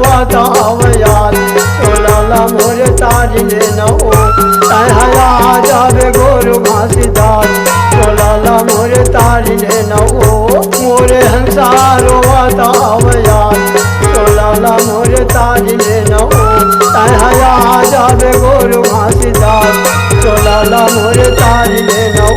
बतावयाल चोलाला मोरे तारी ले नओ हया जावे गोरु घासीदार चोलाला मोरे तारी ले नओ मोरे हंसारो बतावयाल चोलाला मोरे तारी ले नओ हया जावे गोरु घासीदार चोलाला मोरे तारी ले नओ।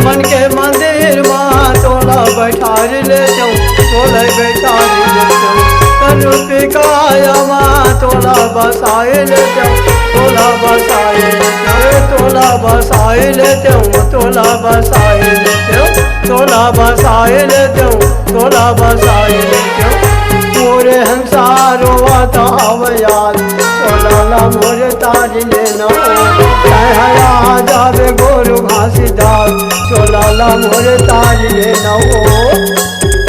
मन के मंदिर माँ तोला बैठार ले जाऊँ तोला बैठार ले जाऊँ रूपिकाया माँ तोला बसाए ले जाऊँ तोला बसाए ले जाऊँ तोला बसाए ले जाऊँ तोला बसाए ले जाऊँ तोला बसाए ले जाऊँ तोला बसाए ले जाऊँ मोरे हंसारो बतावयाल चोलाला मोरे तारी ले नओ हया जावे गोरु घासीदार चोलाला मोरे तारी ले नओ।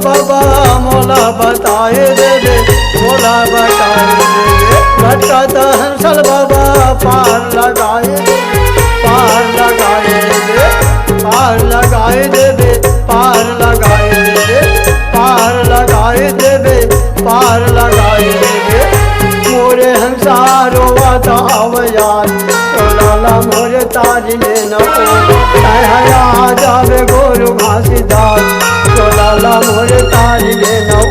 बाबा मोला बताए दे दे मोला बताए दे दे भटका हंसल बाबा पार लगाए दे पार लगाए दे पार लगाए दे पार लगाए दे पार लगाए दे पार लगाए दे मोरे हंसारो बतावयाल चोलाला मोरे तारी ले नओ हया जावे गोरु घासीदार चोलाला मोरे तारी ले नओ।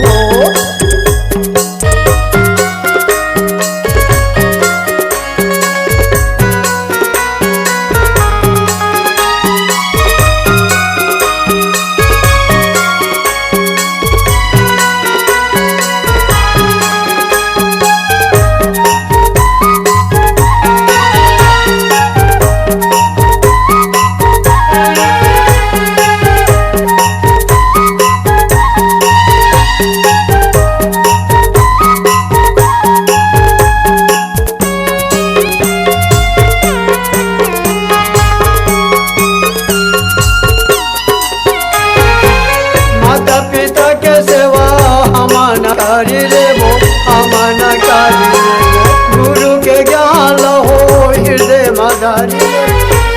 करी लेबो अमन करी लेबो गुरु के ज्ञान हो हृदय मधारी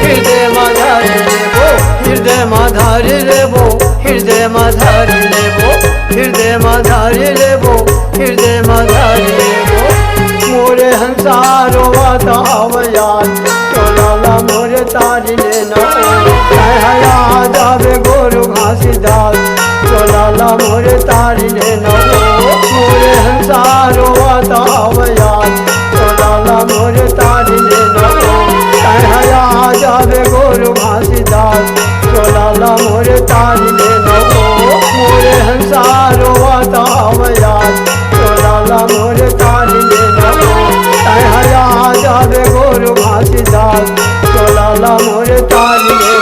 हृदय मधारी लेबो हृदय मधारी लेबो हृदय मधारी लेबो हृदय मधारी लेबो हृदय मधारी लेबो मोरे हंसारो बतावयाल चोलाला मोरे तारी ले नओ हया जावे गोरु घासीदार चोलाला मोरे तारी ले नओ मोरे हंसारो बतावयाल चोलाला मोरे तारी ले नओ हया जावे गोरु घासीदार चोलाला मोरे तारी ले नओ मोरे हंसारो बतावयाल चोलाला मोरे तारी ले नओ हया जावे गोरु घासीदार चोलाला मोरे तारी ले